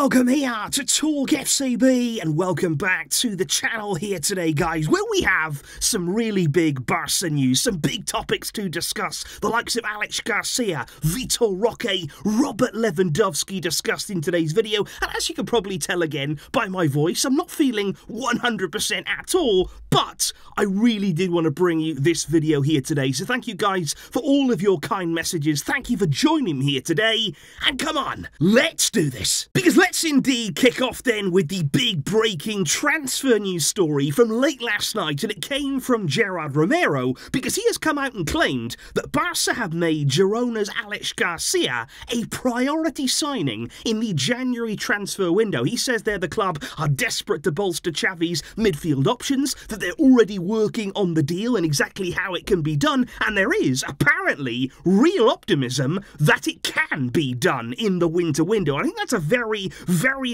welcome here to TalkFCB and welcome back to the channel here today, guys, where we have some really big Barça news, some big topics to discuss. The likes of Aleix, Garcia, Vitor Roque, Robert Lewandowski discussed in today's video. And as you can probably tell again by my voice, I'm not feeling 100% at all, but I really did want to bring you this video here today. So thank you guys for all of your kind messages. Thank you for joining me here today. And come on, let's do this. Because let's indeed kick off then with the big breaking transfer news story from late last night, and it came from Gerard Romero because he has come out and claimed that Barça have made Girona's Aleix Garcia a priority signing in the January transfer window. He says there the club are desperate to bolster Xavi's midfield options, that they're already working on the deal and exactly how it can be done, and there is apparently real optimism that it can be done in the winter window. I think that's a very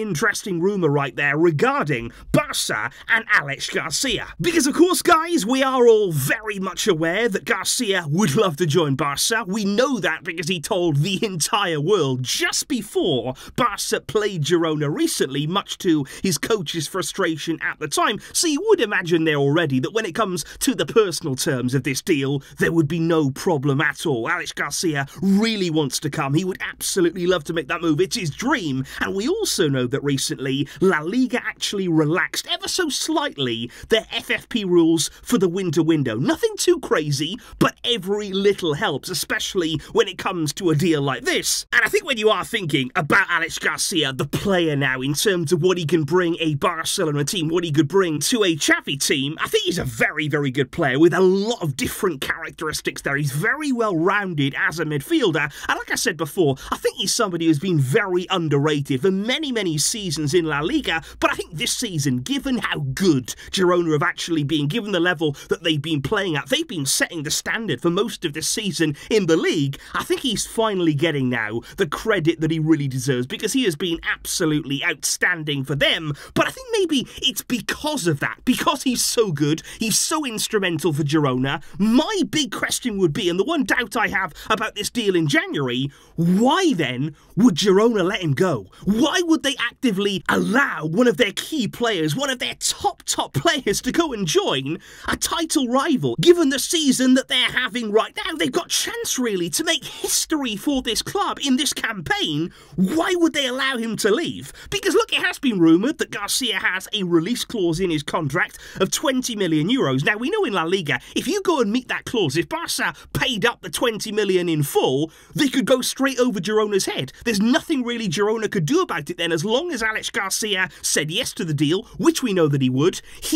interesting rumour right there regarding Barça and Aleix Garcia. Because of course, guys, we are all very much aware that Garcia would love to join Barça. We know that because he told the entire world just before Barça played Girona recently, much to his coach's frustration at the time. So you would imagine there already that when it comes to the personal terms of this deal, there would be no problem at all. Aleix Garcia really wants to come. He would absolutely love to make that move. It's his dream. And we also know that recently La Liga actually relaxed ever so slightly their FFP rules for the winter window. Nothing too crazy, but every little helps, especially when it comes to a deal like this. And I think when you are thinking about Aleix Garcia, the player now, in terms of what he can bring a Barcelona team, what he could bring to a Xavi team, I think he's a very good player with a lot of different characteristics there. He's very well rounded as a midfielder. And like I said before, I think he's somebody who's been very underrated for many seasons in La Liga, but I think this season, given how good Girona have actually been, given the level that they've been playing at, they've been setting the standard for most of this season in the league. I think he's finally getting now the credit that he really deserves because he has been absolutely outstanding for them. But I think maybe it's because of that, because he's so good, he's so instrumental for Girona. My big question would be, and the one doubt I have about this deal in January, why then would Girona let him go? Why would they actively allow one of their key players, one of their top players to go and join a title rival? Given the season that they're having right now, they've got chance really to make history for this club in this campaign. Why would they allow him to leave? Because look, it has been rumoured that Garcia has a release clause in his contract of 20 million euros. Now, we know in La Liga, if you go and meet that clause, if Barça paid up the 20 million in full, they could go straight over Girona's head. There's nothing really Girona could do about it then. As long as Aleix Garcia said yes to the deal, which we know that he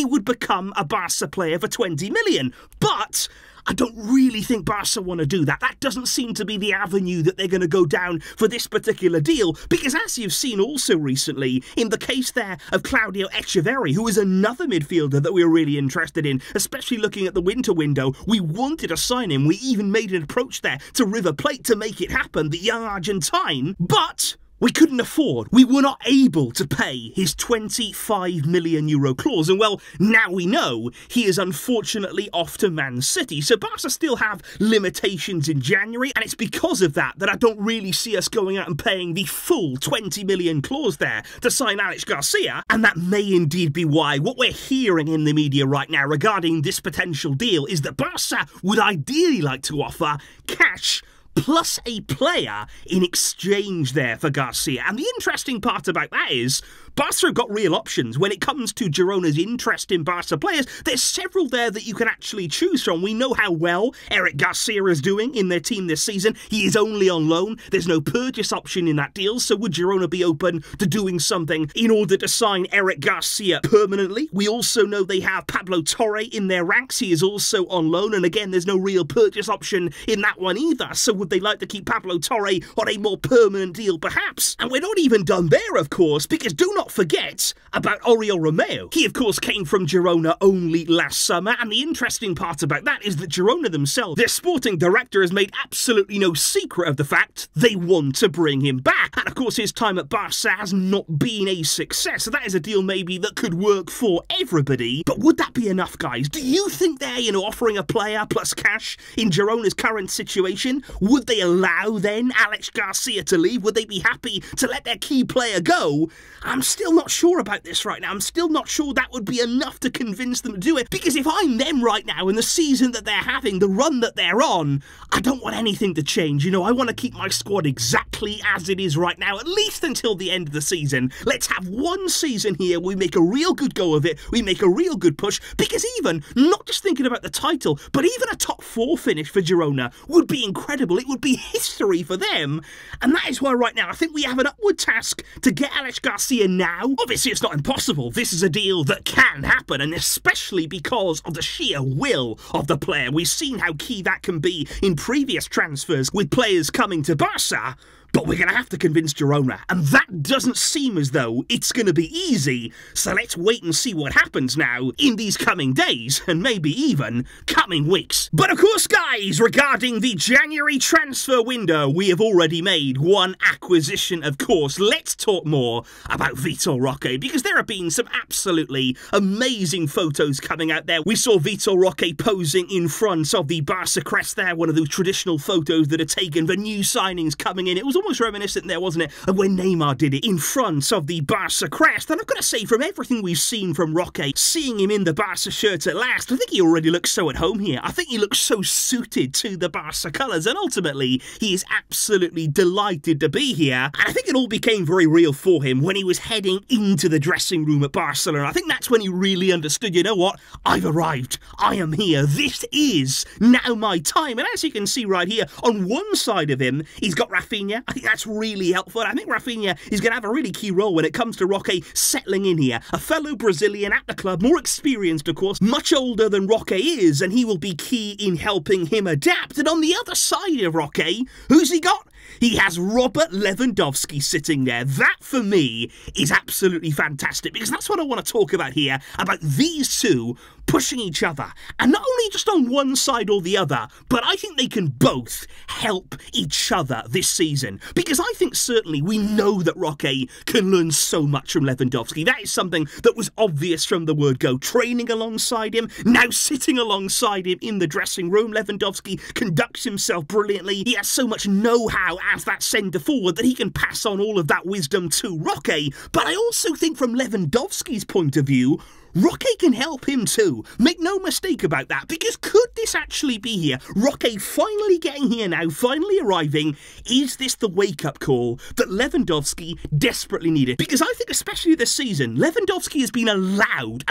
would become a Barça player for 20 million. But I don't really think Barca want to do that. That doesn't seem to be the avenue that they're going to go down for this particular deal, because as you've seen also recently, in the case there of Claudio Echeverri, who is another midfielder that we were really interested in, especially looking at the winter window, we wanted to sign him. We even made an approach there to River Plate to make it happen, the young Argentine, but we couldn't afford, we were not able to pay his 25 million euro clause. And well, now we know he is unfortunately off to Man City. So Barca still have limitations in January, and it's because of that that I don't really see us going out and paying the full 20 million clause there to sign Aleix Garcia. And that may indeed be why what we're hearing in the media right now regarding this potential deal is that Barca would ideally like to offer cash plus a player in exchange there for Garcia. And the interesting part about that is Barca have got real options when it comes to Girona's interest in Barca players. There's several there that you can actually choose from. We know how well Eric Garcia is doing in their team this season. He is only on loan. There's no purchase option in that deal. So would Girona be open to doing something in order to sign Eric Garcia permanently? We also know they have Pablo Torre in their ranks. He is also on loan. And again, there's no real purchase option in that one either. So would they like to keep Pablo Torre on a more permanent deal perhaps? And we're not even done there, of course, because do not forget about Oriol Romeo. He, of course, came from Girona only last summer, and the interesting part about that is that Girona themselves, their sporting director, has made absolutely no secret of the fact they want to bring him back. And, of course, his time at Barca has not been a success, so that is a deal maybe that could work for everybody. But would that be enough, guys? Do you think they're, offering a player plus cash in Girona's current situation? Would they allow then Aleix Garcia to leave? Would they be happy to let their key player go? I'm still not sure about this right now. I'm still not sure that would be enough to convince them to do it, because if I'm them right now in the season that they're having, the run that they're on, I don't want anything to change. You know, I want to keep my squad exactly as it is right now, at least until the end of the season. Let's have one season here, we make a real good go of it, we make a real good push, because even, not just thinking about the title, but even a top 4 finish for Girona would be incredible. It would be history for them, and that is why right now I think we have an upward task to get Aleix Garcia now. Obviously it's not impossible, this is a deal that can happen, and especially because of the sheer will of the player. We've seen how key that can be in previous transfers with players coming to Barça. But we're going to have to convince Girona, and that doesn't seem as though it's going to be easy, so let's wait and see what happens now in these coming days, and maybe even coming weeks. But of course, guys, regarding the January transfer window, we have already made one acquisition, of course. Let's talk more about Vitor Roque, because there have been some absolutely amazing photos coming out there. We saw Vitor Roque posing in front of the Barça crest there, one of those traditional photos that are taken for new signings coming in. It was almost reminiscent there, wasn't it, of when Neymar did it in front of the Barça crest. And I've got to say, from everything we've seen from Roque, seeing him in the Barça shirt at last, I think he already looks so at home here. I think he looks so suited to the Barça colours, and ultimately he is absolutely delighted to be here. And I think it all became very real for him when he was heading into the dressing room at Barcelona. I think that's when he really understood, you know what, I've arrived, I am here, this is now my time. And as you can see right here, on one side of him, he's got Rafinha. I think that's really helpful. I think Rafinha is going to have a really key role when it comes to Roque settling in here. A fellow Brazilian at the club, more experienced of course, much older than Roque is, and he will be key in helping him adapt. And on the other side of Roque, who's he got? He has Robert Lewandowski sitting there. That, for me, is absolutely fantastic, because that's what I want to talk about here, about these two pushing each other. And not only just on one side or the other, but I think they can both help each other this season. Because I think certainly we know that Roque can learn so much from Lewandowski. That is something that was obvious from the word go. Training alongside him, now sitting alongside him in the dressing room. Lewandowski conducts himself brilliantly. He has so much know-how as that centre-forward that he can pass on all of that wisdom to Roque. But I also think from Lewandowski's point of view, Roque can help him too. Make no mistake about that, because could this actually be here? Roque finally getting here now, finally arriving. Is this the wake-up call that Lewandowski desperately needed? Because I think especially this season, Lewandowski has been allowed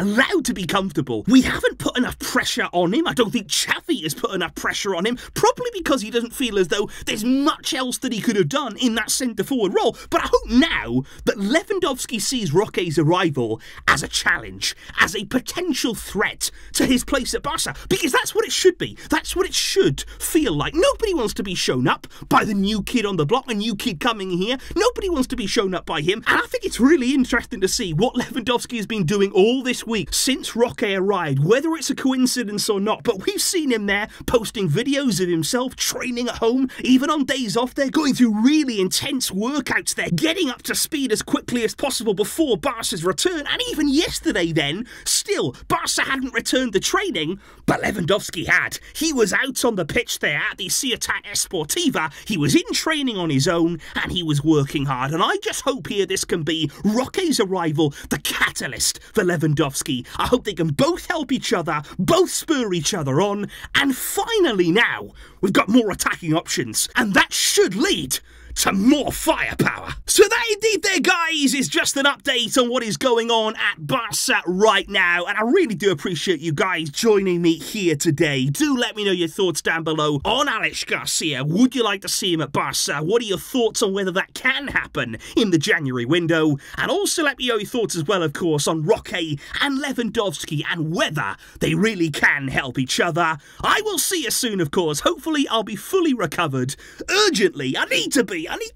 to be comfortable. We haven't put enough pressure on him. I don't think Xavi has put enough pressure on him, probably because he doesn't feel as though there's much else that he could have done in that centre-forward role. But I hope now that Lewandowski sees Roque's arrival as a challenge, as a potential threat to his place at Barça, because that's what it should be. That's what it should feel like. Nobody wants to be shown up by the new kid on the block, a new kid coming here. Nobody wants to be shown up by him, and I think it's really interesting to see what Lewandowski has been doing all this week since Roque arrived, whether it's a coincidence or not, but we've seen him there posting videos of himself training at home, even on days off. They're going through really intense workouts there, getting up to speed as quickly as possible before Barca's return. And even yesterday then, still, Barca hadn't returned to training, but Lewandowski had. He was out on the pitch there at the Ciutat Esportiva. He was in training on his own, and he was working hard. And I just hope here this can be Roque's arrival, the catalyst for Lewandowski. I hope they can both help each other, both spur each other on, and finally now, we've got more attacking options, and that should lead to more firepower. So that indeed there, guys, is just an update on what is going on at Barca right now, and I really do appreciate you guys joining me here today. Do let me know your thoughts down below on Aleix Garcia. Would you like to see him at Barca? What are your thoughts on whether that can happen in the January window? And also let me know your thoughts as well, of course, on Roque and Lewandowski and whether they really can help each other. I will see you soon, of course. Hopefully I'll be fully recovered. Urgently, I need to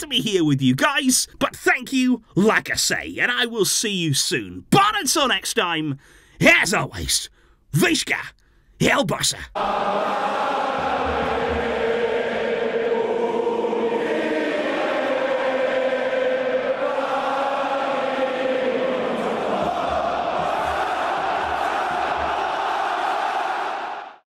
be here with you guys, but thank you, like I say, and I will see you soon. But until next time, as always, Visca El Barça.